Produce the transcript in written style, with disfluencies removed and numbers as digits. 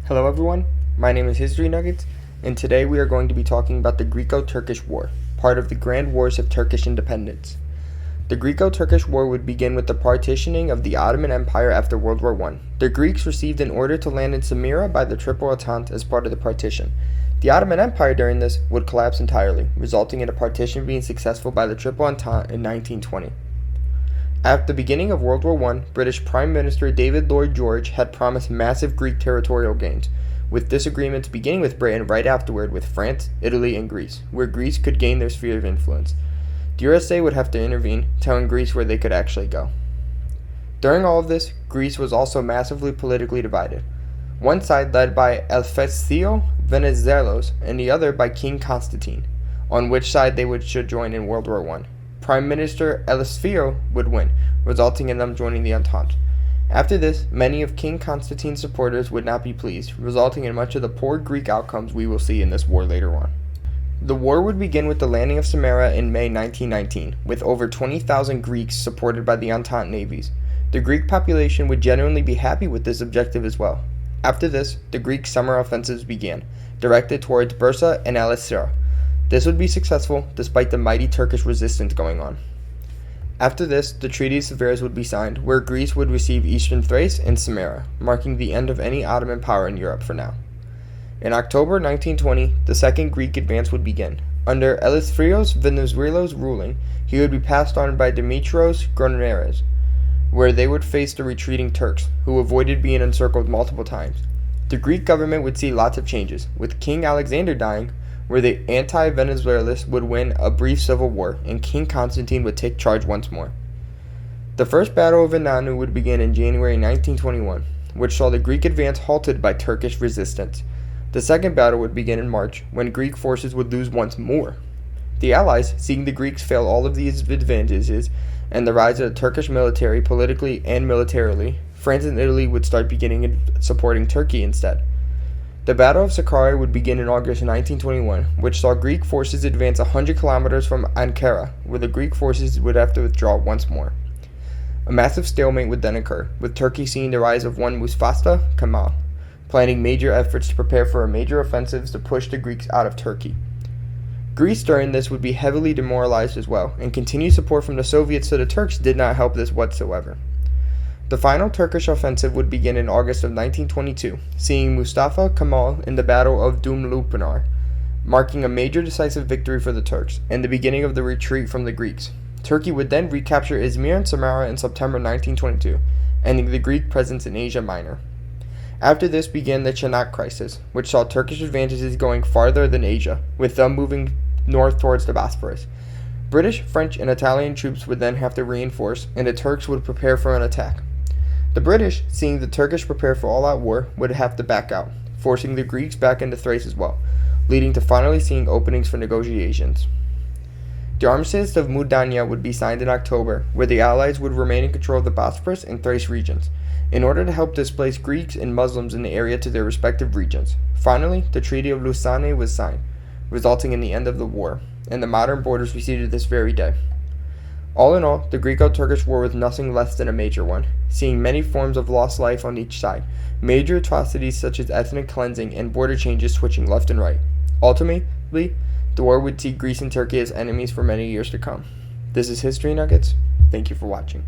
Hello everyone, my name is History Nuggets, and today we are going to be talking about the Greco-Turkish War, part of the Grand Wars of Turkish independence. The Greco-Turkish War would begin with the partitioning of the Ottoman Empire after World War I. The Greeks received an order to land in Samira by the Triple Entente as part of the partition. The Ottoman Empire during this would collapse entirely, resulting in a partition being successful by the Triple Entente in 1920. At the beginning of World War I, British Prime Minister David Lloyd George had promised massive Greek territorial gains, with disagreements beginning with Britain right afterward with France, Italy, and Greece, where Greece could gain their sphere of influence. The USA would have to intervene, telling Greece where they could actually go. During all of this, Greece was also massively politically divided. One side led by Eleftherio Venizelos and the other by King Constantine, on which side they should join in World War I. Prime Minister Eleftherio would win, resulting in them joining the Entente. After this, many of King Constantine's supporters would not be pleased, resulting in much of the poor Greek outcomes we will see in this war later on. The war would begin with the landing of Samara in May 1919, with over 20,000 Greeks supported by the Entente navies. The Greek population would genuinely be happy with this objective as well. After this, the Greek summer offensives began, directed towards Bursa and Eleusis. This would be successful despite the mighty Turkish resistance going on. After this, the Treaty of Sevres would be signed, where Greece would receive eastern Thrace and Samara, marking the end of any Ottoman power in Europe for now. In October 1920, the second Greek advance would begin. Under Eleftherios Venizelos' ruling, he would be passed on by Dimitrios Groneres, where they would face the retreating Turks, who avoided being encircled multiple times. The Greek government would see lots of changes, with King Alexander dying, where the anti-Venizelos would win a brief civil war, and King Constantine would take charge once more. The First Battle of Inanu would begin in January 1921, which saw the Greek advance halted by Turkish resistance. The second battle would begin in March, when Greek forces would lose once more. The Allies, seeing the Greeks fail all of these advantages, and the rise of the Turkish military politically and militarily, France and Italy would start beginning supporting Turkey instead. The Battle of Sakarya would begin in August 1921, which saw Greek forces advance 100 kilometers from Ankara, where the Greek forces would have to withdraw once more. A massive stalemate would then occur, with Turkey seeing the rise of one Mustafa Kemal, planning major efforts to prepare for a major offensives to push the Greeks out of Turkey. Greece during this would be heavily demoralized as well, and continued support from the Soviets to the Turks did not help this whatsoever. The final Turkish offensive would begin in August of 1922, seeing Mustafa Kemal in the Battle of Dumlupınar, marking a major decisive victory for the Turks, and the beginning of the retreat from the Greeks. Turkey would then recapture Izmir and Samarra in September 1922, ending the Greek presence in Asia Minor. After this began the Çanak crisis, which saw Turkish advantages going farther than Asia, with them moving north towards the Bosphorus. British, French, and Italian troops would then have to reinforce, and the Turks would prepare for an attack. The British, seeing the Turkish prepare for all-out war, would have to back out, forcing the Greeks back into Thrace as well, leading to finally seeing openings for negotiations. The Armistice of Mudanya would be signed in October, where the Allies would remain in control of the Bosphorus and Thrace regions, in order to help displace Greeks and Muslims in the area to their respective regions. Finally, the Treaty of Lausanne was signed, resulting in the end of the war, and the modern borders receded this very day. All in all, the Greco-Turkish War was nothing less than a major one, seeing many forms of lost life on each side, major atrocities such as ethnic cleansing and border changes switching left and right. Ultimately, the war would see Greece and Turkey as enemies for many years to come. This is History Nuggets. Thank you for watching.